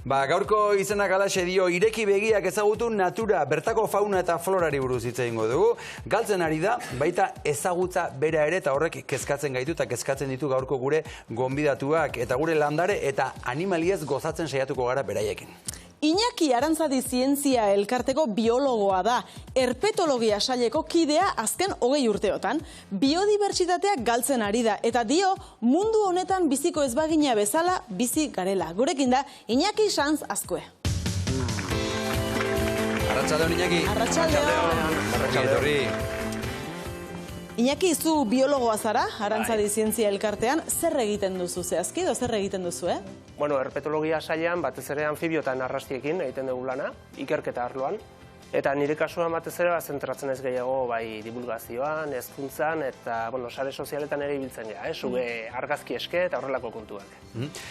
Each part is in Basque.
Gaurko izenak alaxe dio, ireki begiak ezagutu natura, bertako fauna eta florari buruz hitz egingo dugu. Galtzen ari da, baita ezagutza bera ere, eta horrek kezkatzen gaitu eta kezkatzen ditu gaurko gure gonbidatuak. Eta gure landare eta animaliez gozatzen saiatuko gara beraiekin. Iñaki Arantzadi zientzia elkarteko biologoa da, herpetologia saileko kidea azken 20 urteotan. Biodibertsitateak galtzen ari da, eta dio mundu honetan biziko ezbagina bezala bizi garela. Gurekin da, Iñaki Sanz Azkue. Arratsaldeon, Iñaki. Arratsaldeon. Iñaki, zu biologoa zara, Arantzadi zientzia elkartean, zer egiten duzu zehazki, edo zer egiten duzu, Bueno, herpetologia sailean batez ere anfibiotan arrastiekin egiten dugu lana, ikerketa arloan. Eta nire kasuan batez ere zentratzen ez gehiago bai divulgazioan, hezkuntzan eta sare sozialetan ere ibiltzen gara, zuge argazki eske eta horrelako kontuak.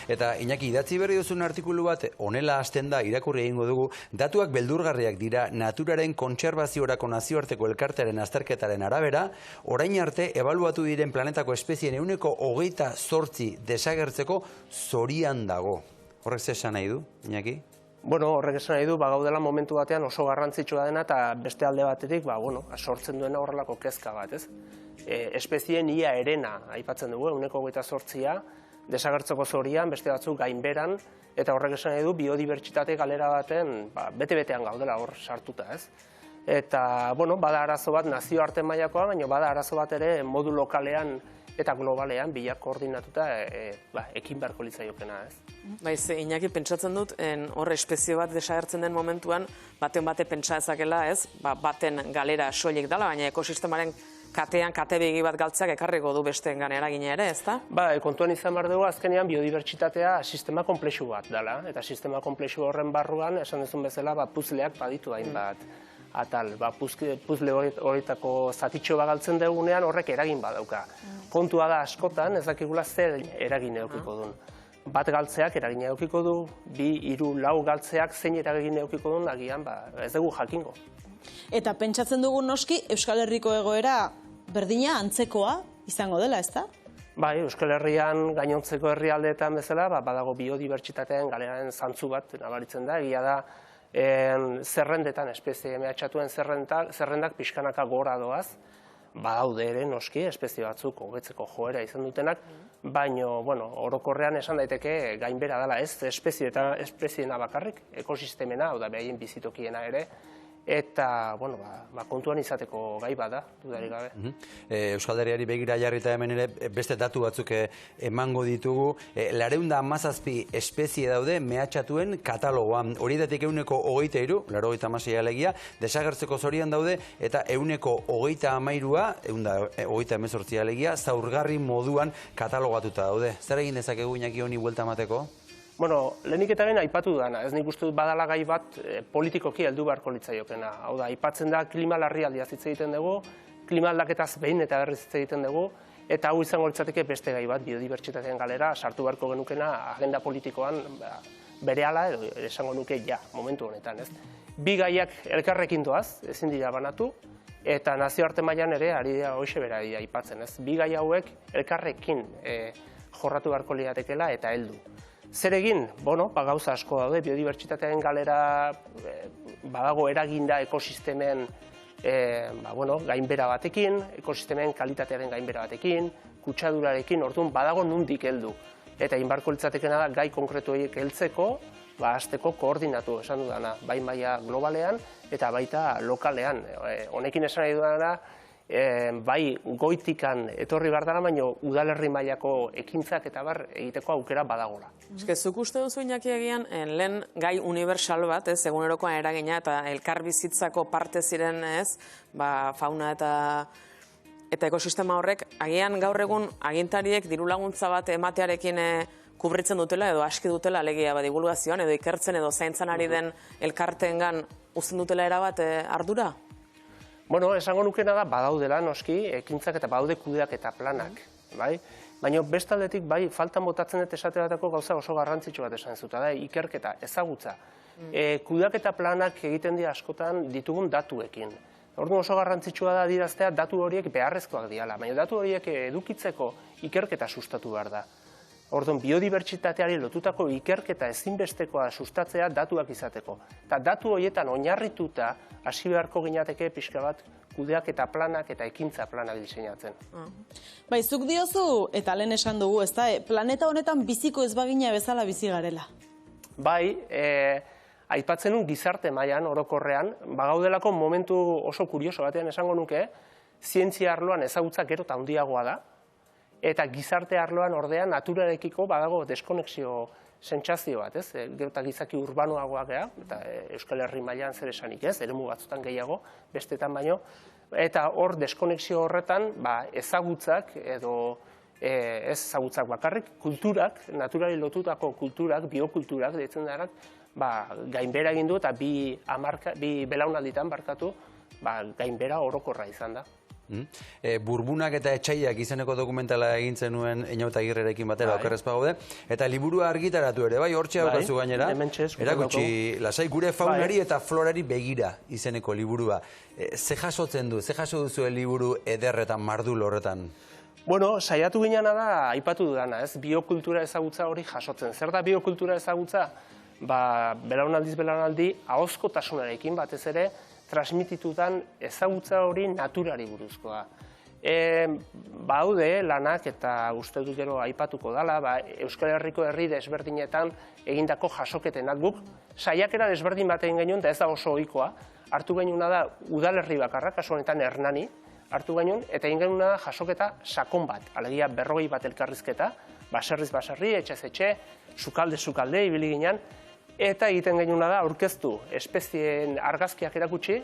Eta Iñaki, idatzi berri duzun artikulu bat, honela hasten da, irakurri egingo dugu, datuak beldurgarriak dira naturaren kontserbaziorako nazioarteko elkartearen azterketaren arabera, orain arte ebaluatu diren planetako espezien 28 desagertzeko zorian dago. Horrek zesan nahi du, Iñaki? Bueno, horrek esan nahi du, gaudela momentu batean oso garrantzitsua dena eta beste alde batetik, sortzen duena horrelako kezka bat, ez? Espezien ia erena aipatzen dugu, 28 desagertzeko zorian, beste batzuk gainberan, eta horrek esan nahi du biodibertsitate galera baten bete-betean gaudela hor sartuta, ez? Eta, bada arazo bat nazioarte mailakoa, baina bada arazo bat ere modu lokalean eta globalean bilak koordinatuta ekin beharko litzaiokena, ez? Baiz, Iñaki, pentsatzen dut, horre espezio bat desagertzen den momentuan, baten bate pentsa ezakela, ez? Baten galera soilik dela, baina ekosistemaren katean, kate begi bat galtzeak ekarriko du besteen gane eragina ere, ez da? Kontuan izan behar dugu, azkenean biodibertsitatea sistema komplexu bat dela, eta sistema komplexu horren barruan, esan duzun bezala, puzleak baditu hainbat. Atal, puzle horietako zatitxo galtzen dugunean horrek eragin badauka. Kontua da askotan, ez dakigula zer eragin edukiko duen. Bat galtzeak eragin edukiko du, 2, 3, 4 galtzeak zein eragin edukiko duen, agian ez dugu jakingo. Eta pentsatzen dugu noski, Euskal Herriko egoera berdina antzekoa izango dela, ez da? Euskal Herrian gainontzeko herrialdeetan bezala, badago biodibertsitatean galeraren zantzu bat nabaritzen da, egia da, zerrendetan, espezie mehatxatuen zerrendak pixkanaka gora doaz, badaude ere noski, espezie batzuk hobetzeko joera izan dutenak, baina orokorrean esan daiteke gainbera dela ez espezieena bakarrik, ekosistemena, hau da behaien bizitokiena ere, eta kontuan izateko gai bada, dudarik gabe. Euskal Herriari begira jarrita hemen ere beste datu batzuk emango ditugu. 217 espezie daude mehatxatuen katalogoan. Horietatik 123, 96 alegia, desagertzeko zorian daude, eta 133, 118 alegia, zaurgarri moduan katalogatuta daude. Zer egin dezakegu Iñaki honi buelta emateko? Lehenik eta behin aipatu dana, ez nik uste dut badala gai bat politikoki heldu beharko litzaiokena. Hau da, aipatzen da klima larrialdiaz hitz egiten dugu, klima aldaketaz behin eta berriz hitz egiten dugu, eta hau izango litzateke beste gai bat, biodibertsitatean galera, sartu beharko genukena agenda politikoan berehala, edo esango nuke momentu honetan, ez? Bi gaiak elkarrekin doaz, ezin dira banatu, eta nazioarte mailan ere ari da hoxe bera aipatzen, ez? Bi gai hauek elkarrekin jorratu beharko liatekela eta heldu. Zer egin? Gauza asko daude, biodibertsitatearen galera badago eraginda ekosistemen gainbera batekin, ekosistemen kalitatearen gainbera batekin, kutsadurarekin, orduan badago nundik heldu. Eta inbarko litzatekena da gai konkretu horiek heltzeko, hasteko koordinatu esan dudana, bai maila globalean eta baita lokalean. Honekin esan nahi dudana, bai goitikan etorri behar dara, baina udalerri mailako ekintzak eta egiteko aukera badagola. Zuk uste duzu Iñaki egian, lehen gai unibertsal bat, egunerokoan eragina eta elkarbizitzako parte ziren fauna eta ekosistema horrek, agian gaur egun agintariek diru laguntza bat ematearekin kubritzen dutela edo aski dutela alegia divulgazioan edo ikertzen edo zaintzan ari den elkarteengan uzten dutela erabat ardura? Esango nukena da, badaudela noski, ekintzak eta badaude kudeak eta planak, bai? Baina bestaldetik, bai, faltan botatzen dut esate batako gauza oso garrantzitsu bat esan zuta, da, ikerketa, ezagutza. Kudeak eta planak egiten dira askotan ditugun datuekin. Orduan oso garrantzitsua da adieraztea datu horiek beharrezkoak diala, baina datu horiek edukitzeko ikerketa sustatu behar da. Orduan, biodibertsitateari lotutako ikerketa ezinbestekoa sustatzea datuak izateko. Eta datu horietan oinarrituta hasi beharko ginateke pixka bat kudeaketa planak eta ekintza planak diseinatzen. Bai, zuk diozu, eta lehen esan dugu, ez da, planeta honetan biziko ezbagina bezala bizi garela. Bai, aipatzen nun gizarte mailan orokorrean, bagaudelako momentu oso kurioso batean esango nuke, zientzia arloan ezagutza gero eta handiagoa da, eta gizarte arloan ordean naturarekiko badago deskonexio sentsazio bat, ez? Gero eta gizaki urbanoagoak gara, eta Euskal Herri mailan zer esanik ez, eremu batzutan gehiago, bestetan baino, eta hor deskonexio horretan ezagutzak edo ez ezagutzak bakarrik, kulturak, naturari lotutako kulturak, biokulturak, deitzen darak, gainbera egin du eta bi belaunalditan barkatu, gainbera orokorra izan da. Burbunak eta etxaiak izeneko dokumentala egin zenuen Eñaut Agirrerekin batera, okerrez pagaude, eta liburua argitaratu ere, bai, hortxe daukazu gainera, erakutsi lasai gure faunari eta florari begira izeneko liburua. Ze jasotzen du, ze jaso duzu liburu eder eta mardul horretan? Bueno, saiatu ginena da, aipatu dudana, ez, biokultura ezagutza hori jasotzen. Zer da biokultura ezagutza? Belaunaldiz belaunaldi, ahozkotasunarekin batez ere, transmititutan ezagutza hori naturari buruzkoa. Baude lanak eta uste dut gero aipatuko dela, Euskal Herriko herri desberdinetan egindako jasoketenak guk, saiakera desberdin bat egin genuen, eta ez da oso ohikoa, hartu genuena da udalerri bakarra, kasu honetan Hernani, hartu genuen, eta egin genuena da jasoketa sakon bat, alegia 40 bat elkarrizketa, baserriz baserri, etxez etxe, sukalde, ibili ginen, eta egiten genuena da aurkeztu espezieen argazkiak erakutsi,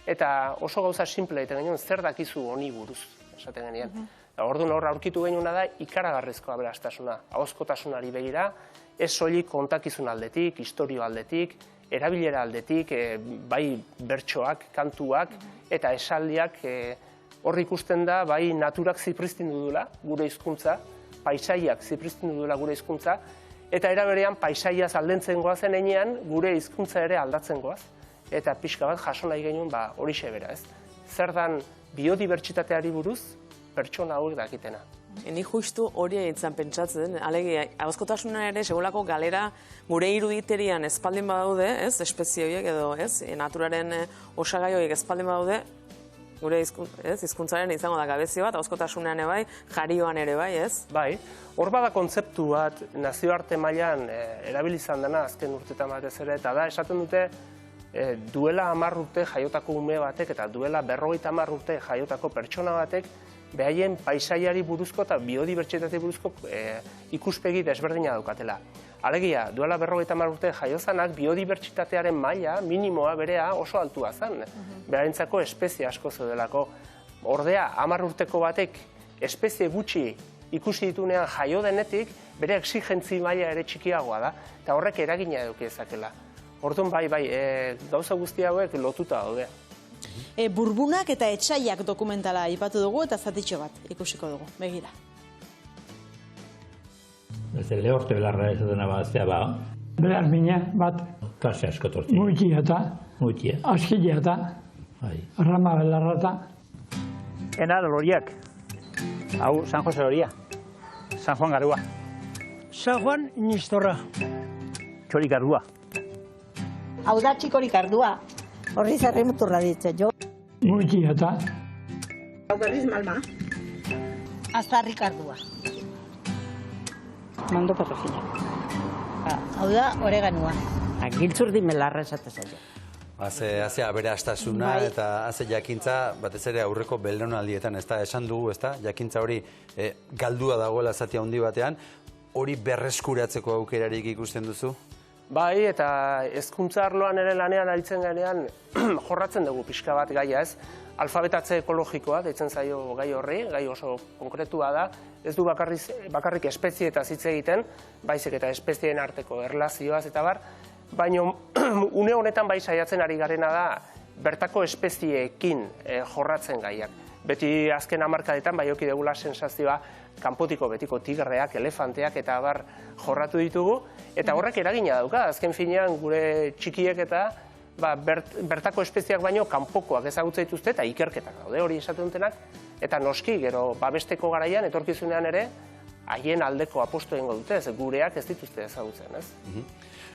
eta oso gauza simple egiten genuen zer dakizu honi buruz, esaten genien. Orduan horra aurkitu genuena da ikaragarrizko aberastasuna, ahozkotasunari begira, ez soilik kontakizun aldetik, historio aldetik, erabilera aldetik, bai bertsoak, kantuak eta esaldiak hor ikusten da bai naturak zipristindu dula gure hizkuntza, paisaiak zipristindu dula gure hizkuntza, eta era berean paisaiaz aldentzen goazen heinean gure hizkuntza ere aldatzen goaz. Eta pixka bat jaso nahi genuen horixe bera, ez? Zer dan biodibertsitateari buruz pertsona hauek dakitena. Ni justu hori egiten pentsatzen, alegia, ahozkotasuna ere segulako galera gure iruditerian espaldin badaude, ez, espezie horiek edo, ez, naturaren osagai horiek espaldin badaude, gure hizkuntzaren izango da gabezio bat, ahozkotasunean ere bai, jarioan ere bai, ez? Bai, hor bada kontzeptu bat nazioarte mailan erabilizan dena azken urtetan batez ere, eta da esaten dute duela 10 urte jaiotako ume batek eta duela 50 urte jaiotako pertsona batek behaien paisaiari buruzko eta biodibertsitate buruzko ikuspegi desberdina daukatela. Alegia, duela 50 urte jaiozanak biodibertsitatearen maila minimoa berea oso altua zen. Berarentzako espezie asko zeudelako. Ordea, 10 urteko batek espezie gutxi ikusi ditunean jaio denetik, bere exigentzi maila ere txikiagoa da, eta horrek eragina eduki dezakela. Orduan bai, gauza guzti hauek lotuta daude. Burbunak eta etxaiak dokumentala aipatu dugu eta zatitxo bat ikusiko dugu. Begira. Beste lehorte belarra ez dena baztea ba. Belar mina bat. Kase asko torti. Muikia eta. Muikia. Askila eta. Rama belarra eta. Ena loriak. Hau San Jose Loria. San Juan Garua. San Juan Inistorra. Txorik Ardua. Hau da txikorik ardua. Horri zarri muturra ditzen jo. Muikia eta. Hau berriz malma. Aztarrik ardua. Mando perrofila. Hau da oreganua. Giltzurdi melarra esatezaio. Haze aberastasuna eta haze jakintza, batez ere aurreko belaunaldietan, ez da, esan dugu, ez da, jakintza hori galdua dagoela zati handi batean, hori berreskuratzeko aukerarik ikusten duzu? Bai, eta hezkuntza arloan ere lanean aritzen ganean jorratzen dugu pixka bat gaia, ez? Alfabetatze ekologikoa, deitzen zaio gai horri, gai oso konkretua da, ez du bakarrik espezieetaz hitz egiten, baizik eta espezieen arteko erlazioaz eta bar, baina une honetan bai saiatzen ari garena da bertako espezieekin jorratzen gaiak. Beti azken hamarkadetan bai oki degula sensazioa kanpotiko betiko tigreak, elefanteak eta bar jorratu ditugu, eta horrek eragina dauka, azken finean gure txikiek eta bertako espeziak baino kanpokoak ezagutza dituzte eta ikerketak daude hori esaten dutenak, eta noski gero babesteko garaian etorkizunean ere haien aldeko apostu egingo dute, ez gureak ez dituzte ezagutzen, ez?